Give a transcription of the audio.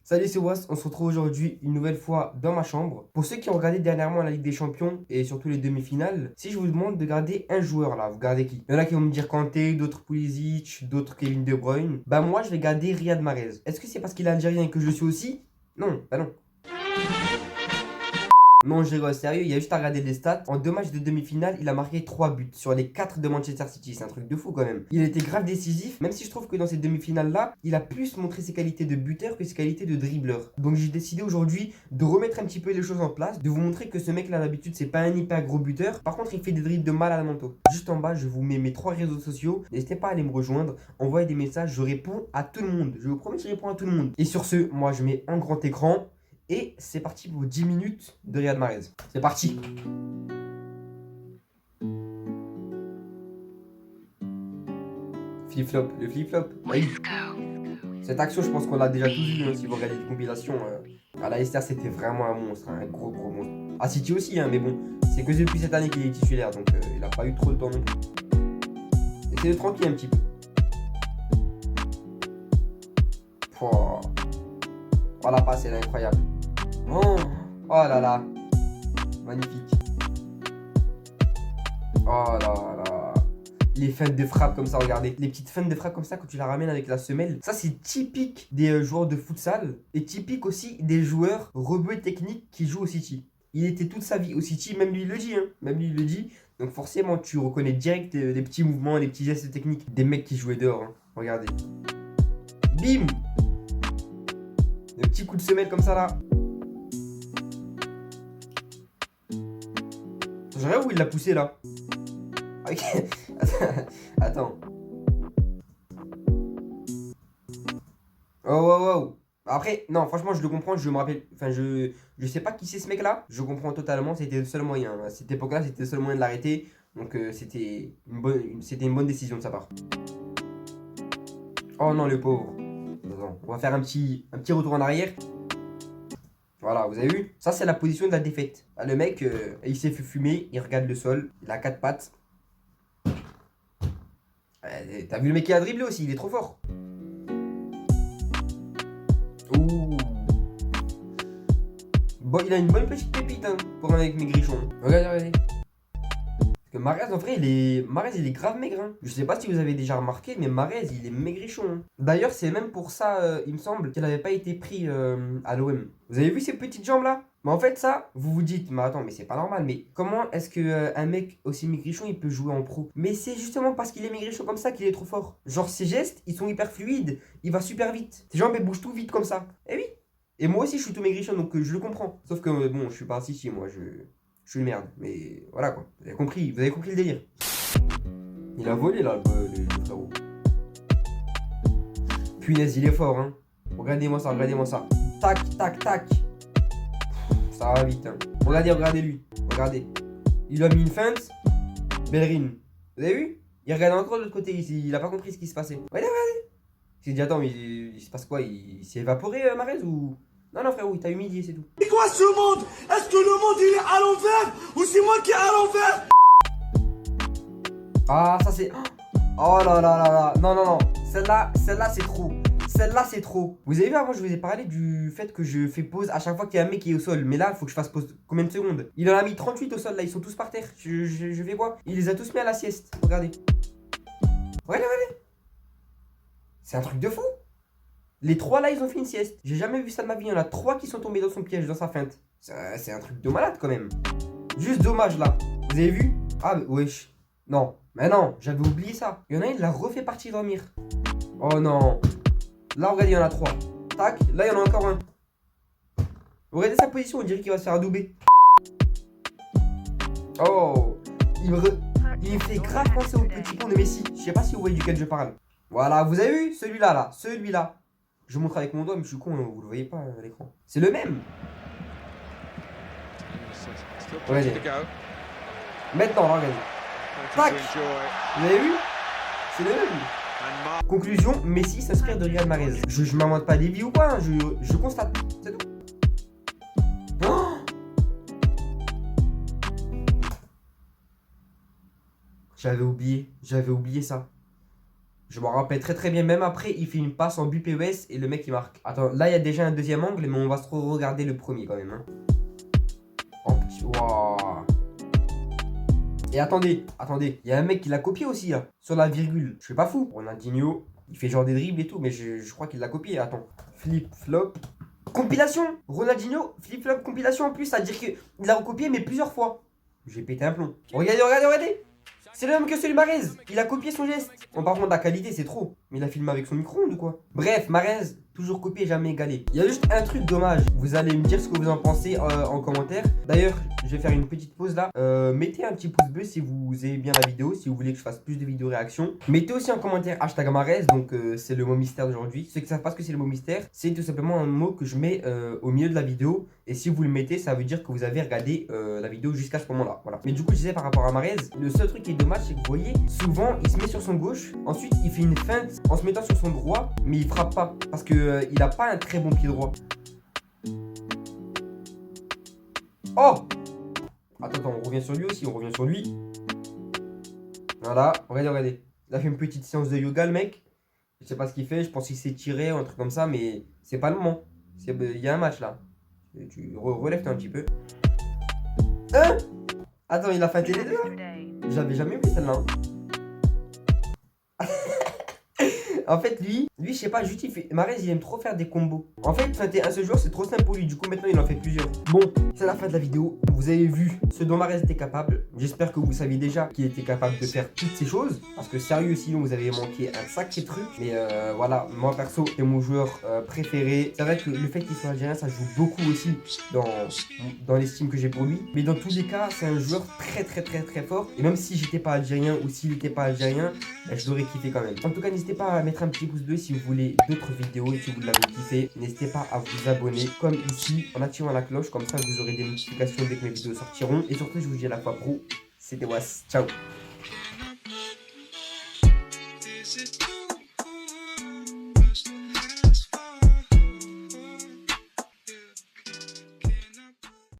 Salut, c'est Was, on se retrouve aujourd'hui une nouvelle fois dans ma chambre. Pour ceux qui ont regardé dernièrement la Ligue des Champions et surtout les demi-finales, si je vous demande de garder un joueur là, vous gardez qui? Il y en a qui vont me dire Kanté, d'autres Pulisic, d'autres Kevin De Bruyne. Bah moi je vais garder Riyad Mahrez. Est-ce que c'est parce qu'il est algérien et que je le suis aussi? Non, bah non. Non, je rigole, sérieux, il y a juste à regarder les stats. En 2 matchs de demi-finale, il a marqué 3 buts sur les 4 de Manchester City. C'est un truc de fou quand même. Il a été grave décisif, même si je trouve que dans ces demi-finales-là, il a plus montré ses qualités de buteur que ses qualités de dribbleur. Donc j'ai décidé aujourd'hui de remettre un petit peu les choses en place, de vous montrer que ce mec-là, d'habitude, c'est pas un hyper gros buteur. Par contre, il fait des dribbles de mal à la manteau. Juste en bas, je vous mets mes 3 réseaux sociaux. N'hésitez pas à aller me rejoindre, envoyez des messages, je réponds à tout le monde. Je vous promets, je réponds à tout le monde. Et sur ce, moi, je mets un grand écran. Et c'est parti pour 10 minutes de Riyad Mahrez. C'est parti. Flip-flop, le flip-flop. Oui. Cette action, je pense qu'on l'a déjà tous vu, hein, si vous regardez les compilations. À la Leicester, c'était vraiment un monstre, hein, un gros monstre. À City aussi, hein, mais bon, c'est que depuis cette année qu'il est titulaire, donc il n'a pas eu trop de temps non plus. Essayez de tranquille un petit peu. Oh, la passe, elle est incroyable. Oh là là. Magnifique. Oh là là. Les feintes de frappe comme ça, regardez. Les petites feintes de frappe comme ça quand tu la ramènes avec la semelle. Ça, c'est typique des joueurs de futsal. Et typique aussi des joueurs rebeux techniques qui jouent au City. Il était toute sa vie au City, même lui il le dit. Hein. Même lui il le dit. Donc forcément, tu reconnais direct les petits mouvements, les petits gestes techniques des mecs qui jouaient dehors. Hein. Regardez. Bim. Le petit coup de semelle comme ça là. Je rêve où il l'a poussé là. Ok. Attends. Oh. Après, non, franchement, je le comprends, je me rappelle. Enfin, je sais pas qui c'est ce mec là. Je comprends totalement, c'était le seul moyen. À cette époque-là, c'était le seul moyen de l'arrêter. Donc, c'était une bonne décision de sa part. Oh non, le pauvre. Attends, on va faire un petit retour en arrière. Voilà, vous avez vu? Ça, c'est la position de la défaite. Là, le mec, il s'est fait fumer, il regarde le sol, il a 4 pattes. T'as vu le mec qui a dribblé aussi, il est trop fort. Ouh. Bon, il a une bonne petite pépite hein, pour un mec maigrichon. Regardez. Parce que Mahrez, en vrai, Mahrez, il est grave maigre. Hein. Je sais pas si vous avez déjà remarqué, mais Mahrez, il est maigrichon. Hein. D'ailleurs, c'est même pour ça, il me semble, qu'il n'avait pas été pris à l'OM. Vous avez vu ces petites jambes là? Mais en fait, ça, vous vous dites, mais attends, mais c'est pas normal. Mais comment est-ce que un mec aussi maigrichon, il peut jouer en pro? Mais c'est justement parce qu'il est maigrichon comme ça qu'il est trop fort. Genre, ses gestes, ils sont hyper fluides. Il va super vite. Ses jambes, elles bougent tout vite comme ça. Eh oui. Et moi aussi, je suis tout maigrichon, donc je le comprends. Sauf que, bon, je suis pas ici, moi, je suis une merde. Mais voilà quoi. Vous avez compris le délire. Il a volé là, le frérot. Punaise, il est fort, hein. Regardez-moi ça. Tac. Ça va vite, hein. Regardez lui. Regardez. Il a mis une feinte. Bellerin. Vous avez vu? Il regarde encore de l'autre côté ici. Il a pas compris ce qui se passait. Regardez. Il s'est dit, attends, mais il se passe quoi? Il s'est évaporé, Mahrez ou. Non, frérot, il t'a humilié, c'est tout. C'est quoi ce monde? Est-ce que le monde il est à l'envers? Ou c'est moi qui est à l'envers? Ah, ça c'est. Oh là. Non. Celle-là, c'est trop. Celle-là, c'est trop. Vous avez vu, avant, je vous ai parlé du fait que je fais pause à chaque fois qu'il y a un mec qui est au sol. Mais là, il faut que je fasse pause combien de secondes? Il en a mis 38 au sol, là. Ils sont tous par terre. Je fais quoi? Il les a tous mis à la sieste. Regardez. Regardez. C'est un truc de fou. Les 3 là, ils ont fait une sieste. J'ai jamais vu ça de ma vie. Il y en a 3 qui sont tombés dans son piège, dans sa feinte. C'est un truc de malade quand même. Juste dommage là. Vous avez vu? Ah, mais wesh. Non. Mais non, j'avais oublié ça. Il y en a un, il l'a refait partir dormir. Oh non. Là, regardez, il y en a 3. Tac, là, il y en a encore un. Regardez sa position, on dirait qu'il va se faire adouber. Oh. Il me fait grave penser au petit pont de Messi. Je sais pas si vous voyez duquel je parle. Voilà, vous avez vu? Celui-là, là. Celui-là. Je montre avec mon doigt, mais je suis con, vous le voyez pas à l'écran. C'est le même. Regardez. Maintenant, regardez. Tac. Vous avez vu? C'est le même. Conclusion, Messi s'inspire de Riyad Mahrez. Je m'invente pas des vies ou quoi, hein, je constate. C'est tout. Oh, j'avais oublié ça. Je m'en rappelle très très bien. Même après, il fait une passe en but PES et le mec il marque. Attends, là il y a déjà un deuxième angle, mais on va se regarder le premier quand même. Hein. Oh, petit... Waouh. Et attendez, il y a un mec qui l'a copié aussi là, sur la virgule. Je suis pas fou. Ronaldinho, il fait genre des dribbles et tout, mais je crois qu'il l'a copié. Attends, flip, flop. Compilation. Ronaldinho, flip, flop, compilation en plus. Ça veut dire qu'il l'a recopié, mais plusieurs fois. J'ai pété un plomb. Regardez, regardez, regardez. C'est le même que celui de Marez. Il a copié son geste. Bon, par contre, la qualité, c'est trop. Mais il a filmé avec son micro-ondes ou quoi? Bref, Marez, toujours copié, jamais égalé. Il y a juste un truc dommage. Vous allez me dire ce que vous en pensez en commentaire. D'ailleurs, je vais faire une petite pause là. Mettez un petit pouce bleu si vous aimez bien la vidéo. Si vous voulez que je fasse plus de vidéos réactions. Mettez aussi en commentaire hashtag Marez. Donc, c'est le mot mystère d'aujourd'hui. Ceux qui ne savent pas ce que c'est le mot mystère, c'est tout simplement un mot que je mets au milieu de la vidéo. Et si vous le mettez, ça veut dire que vous avez regardé la vidéo jusqu'à ce moment-là. Voilà. Mais du coup, je disais par rapport à Marez, le seul truc qui est dommage, c'est que vous voyez, souvent, il se met sur son gauche. Ensuite, il fait une feinte en se mettant sur son droit, mais il frappe pas. Parce que il a pas un très bon pied droit. Oh! Attends, on revient sur lui aussi, on revient sur lui. Voilà, regardez, regardez. Il a fait une petite séance de yoga, le mec. Je sais pas ce qu'il fait, je pense qu'il s'est tiré ou un truc comme ça, mais c'est pas le moment. Il y a un match là. Tu relèves-toi un petit peu. Hein? Attends, il a feinté les deux? J'avais jamais vu celle-là. En fait, lui, je sais pas, juste il fait. Marez, il aime trop faire des combos. En fait, feinter un seul joueur, c'est trop simple pour lui. Du coup, maintenant, il en fait plusieurs. Bon, c'est la fin de la vidéo. Vous avez vu ce dont Marez était capable. J'espère que vous saviez déjà qu'il était capable de faire toutes ces choses. Parce que sérieux, sinon, vous avez manqué un sacré truc. Mais voilà, moi perso, c'est mon joueur préféré. C'est vrai que le fait qu'il soit algérien, ça joue beaucoup aussi dans l'estime que j'ai pour lui. Mais dans tous les cas, c'est un joueur très très fort. Et même si j'étais pas algérien ou s'il n'était pas algérien, je l'aurais kiffé quand même. En tout cas, n'hésitez pas à mettre un petit pouce bleu si vous voulez d'autres vidéos et si vous l'avez kiffé. N'hésitez pas à vous abonner comme ici en activant la cloche. Comme ça, vous aurez des notifications dès que mes vidéos sortiront. Et surtout, je vous dis à la fois pro. C'était Was. Ciao.